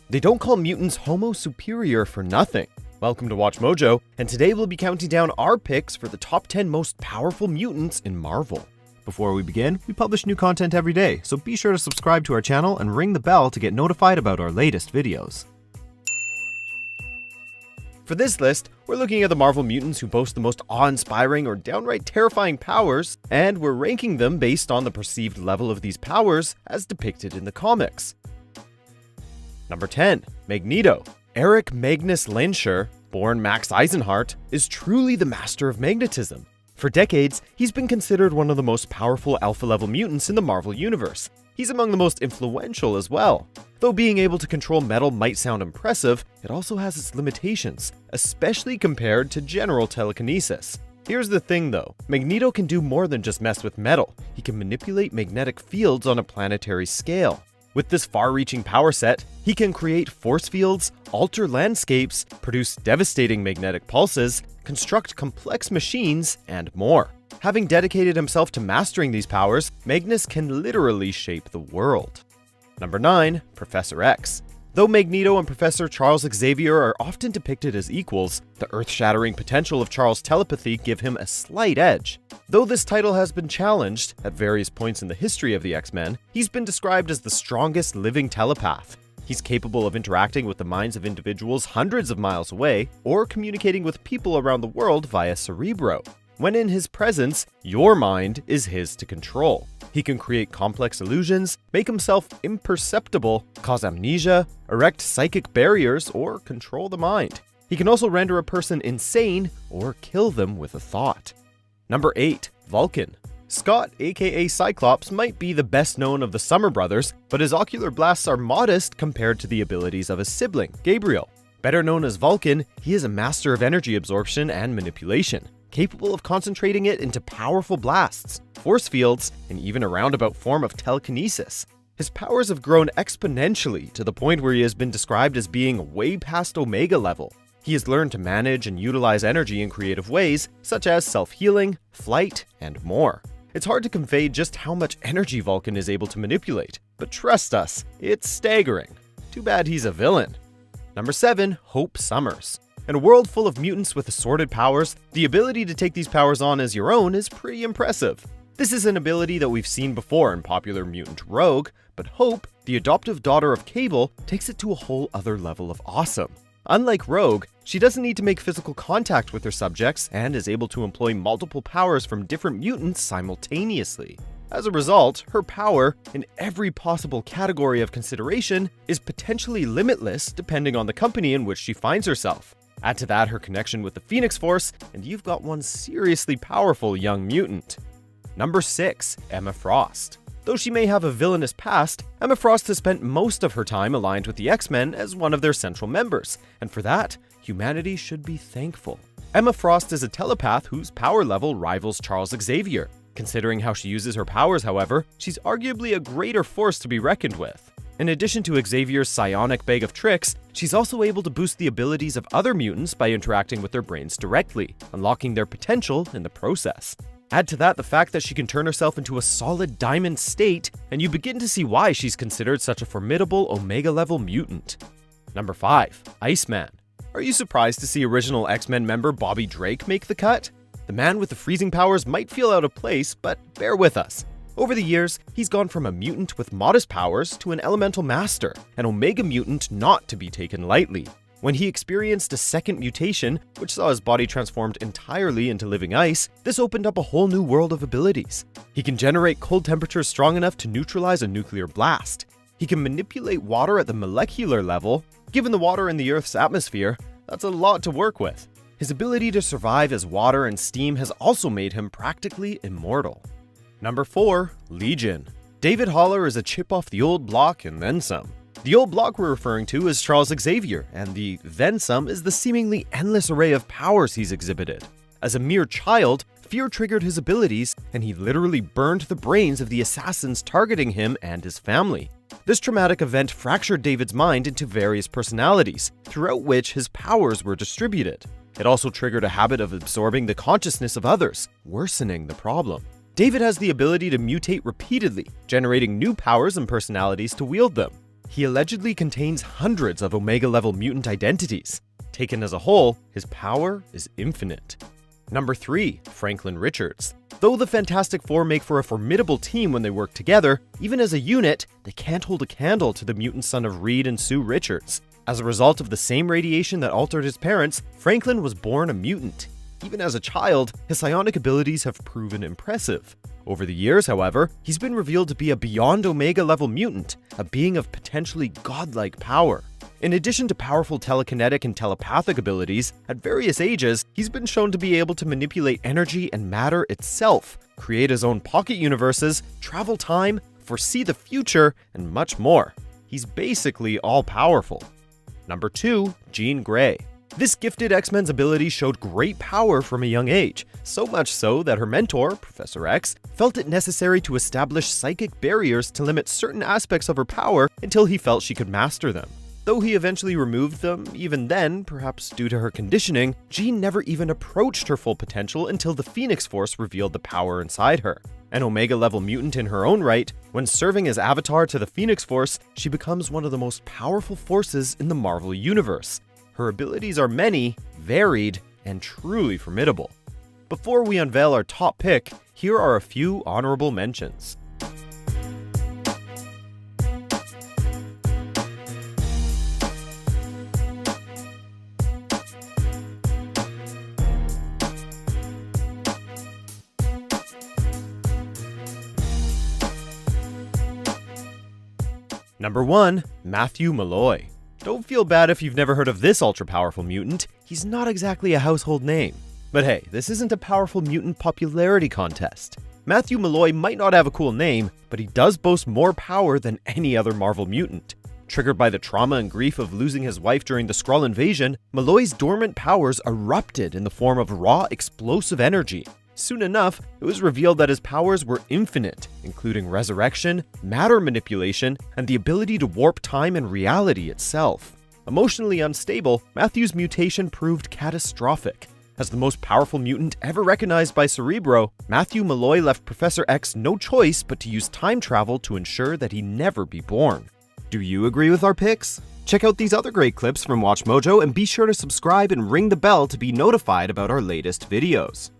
They don't call mutants Homo superior for nothing. Welcome to WatchMojo, and today we'll be counting down our picks for the top 10 most powerful mutants in Marvel. Before we begin, we publish new content every day, so be sure to subscribe to our channel and ring the bell to get notified about our latest videos. For this list, we're looking at the Marvel mutants who boast the most awe-inspiring or downright terrifying powers, and we're ranking them based on the perceived level of these powers as depicted in the comics. Number 10. Magneto. Eric Magnus Lenscher, born Max Eisenhart, is truly the master of magnetism. For decades, he's been considered one of the most powerful alpha-level mutants in the Marvel Universe. He's among the most influential as well. Though being able to control metal might sound impressive, it also has its limitations, especially compared to general telekinesis. Here's the thing though, Magneto can do more than just mess with metal. He can manipulate magnetic fields on a planetary scale. With this far-reaching power set, he can create force fields, alter landscapes, produce devastating magnetic pulses, construct complex machines, and more. Having dedicated himself to mastering these powers, Magnus can literally shape the world. Number 9. Professor X. Though Magneto and Professor Charles Xavier are often depicted as equals, the earth-shattering potential of Charles' telepathy give him a slight edge. Though this title has been challenged at various points in the history of the X-Men, he's been described as the strongest living telepath. He's capable of interacting with the minds of individuals hundreds of miles away, or communicating with people around the world via Cerebro. When in his presence, your mind is his to control. He can create complex illusions, make himself imperceptible, cause amnesia, erect psychic barriers, or control the mind. He can also render a person insane or kill them with a thought. Number 8. Vulcan. Scott, aka Cyclops, might be the best known of the Summer Brothers, but his ocular blasts are modest compared to the abilities of his sibling, Gabriel. Better known as Vulcan, he is a master of energy absorption and manipulation, capable of concentrating it into powerful blasts, force fields, and even a roundabout form of telekinesis. His powers have grown exponentially to the point where he has been described as being way past Omega level. He has learned to manage and utilize energy in creative ways, such as self-healing, flight, and more. It's hard to convey just how much energy Vulcan is able to manipulate, but trust us, it's staggering. Too bad he's a villain. Number 7. Hope Summers. In a world full of mutants with assorted powers, the ability to take these powers on as your own is pretty impressive. This is an ability that we've seen before in popular mutant Rogue, but Hope, the adoptive daughter of Cable, takes it to a whole other level of awesome. Unlike Rogue, she doesn't need to make physical contact with her subjects and is able to employ multiple powers from different mutants simultaneously. As a result, her power, in every possible category of consideration, is potentially limitless depending on the company in which she finds herself. Add to that her connection with the Phoenix Force, and you've got one seriously powerful young mutant. Number 6. Emma Frost. Though she may have a villainous past, Emma Frost has spent most of her time aligned with the X-Men as one of their central members, and for that, humanity should be thankful. Emma Frost is a telepath whose power level rivals Charles Xavier. Considering how she uses her powers, however, she's arguably a greater force to be reckoned with. In addition to Xavier's psionic bag of tricks, she's also able to boost the abilities of other mutants by interacting with their brains directly, unlocking their potential in the process. Add to that the fact that she can turn herself into a solid diamond state, and you begin to see why she's considered such a formidable Omega-level mutant. Number 5. Iceman. Are you surprised to see original X-Men member Bobby Drake make the cut? The man with the freezing powers might feel out of place, but bear with us. Over the years, he's gone from a mutant with modest powers to an elemental master, an Omega mutant not to be taken lightly. When he experienced a second mutation, which saw his body transformed entirely into living ice, this opened up a whole new world of abilities. He can generate cold temperatures strong enough to neutralize a nuclear blast. He can manipulate water at the molecular level. Given the water in the Earth's atmosphere, that's a lot to work with. His ability to survive as water and steam has also made him practically immortal. Number 4. Legion. David Haller is a chip off the old block and then some. The old block we're referring to is Charles Xavier, and the then some is the seemingly endless array of powers he's exhibited. As a mere child, fear triggered his abilities, and he literally burned the brains of the assassins targeting him and his family. This traumatic event fractured David's mind into various personalities, throughout which his powers were distributed. It also triggered a habit of absorbing the consciousness of others, worsening the problem. David has the ability to mutate repeatedly, generating new powers and personalities to wield them. he allegedly contains hundreds of Omega-level mutant identities. Taken as a whole, his power is infinite. Number 3. Franklin Richards. Though the Fantastic Four make for a formidable team when they work together, even as a unit, they can't hold a candle to the mutant son of Reed and Sue Richards. As a result of the same radiation that altered his parents, Franklin was born a mutant. Even as a child, his psionic abilities have proven impressive. Over the years, however, he's been revealed to be a beyond Omega-level mutant, a being of potentially godlike power. In addition to powerful telekinetic and telepathic abilities, at various ages, he's been shown to be able to manipulate energy and matter itself, create his own pocket universes, travel time, foresee the future, and much more. He's basically all-powerful. Number 2. Jean Grey. This gifted X-Men's ability showed great power from a young age, so much so that her mentor, Professor X, felt it necessary to establish psychic barriers to limit certain aspects of her power until he felt she could master them. Though he eventually removed them, even then, perhaps due to her conditioning, Jean never even approached her full potential until the Phoenix Force revealed the power inside her. An Omega-level mutant in her own right, when serving as avatar to the Phoenix Force, she becomes one of the most powerful forces in the Marvel Universe. Her abilities are many, varied, and truly formidable. Before we unveil our top pick, here are a few honorable mentions. Number 1. Matthew Malloy. Don't feel bad if you've never heard of this ultra-powerful mutant. He's not exactly a household name. But hey, this isn't a powerful mutant popularity contest. Matthew Malloy might not have a cool name, but he does boast more power than any other Marvel mutant. Triggered by the trauma and grief of losing his wife during the Skrull invasion, Malloy's dormant powers erupted in the form of raw, explosive energy. Soon enough, it was revealed that his powers were infinite, including resurrection, matter manipulation, and the ability to warp time and reality itself. Emotionally unstable, Matthew's mutation proved catastrophic. As the most powerful mutant ever recognized by Cerebro, Matthew Malloy left Professor X no choice but to use time travel to ensure that he never be born. Do you agree with our picks? Check out these other great clips from WatchMojo and be sure to subscribe and ring the bell to be notified about our latest videos.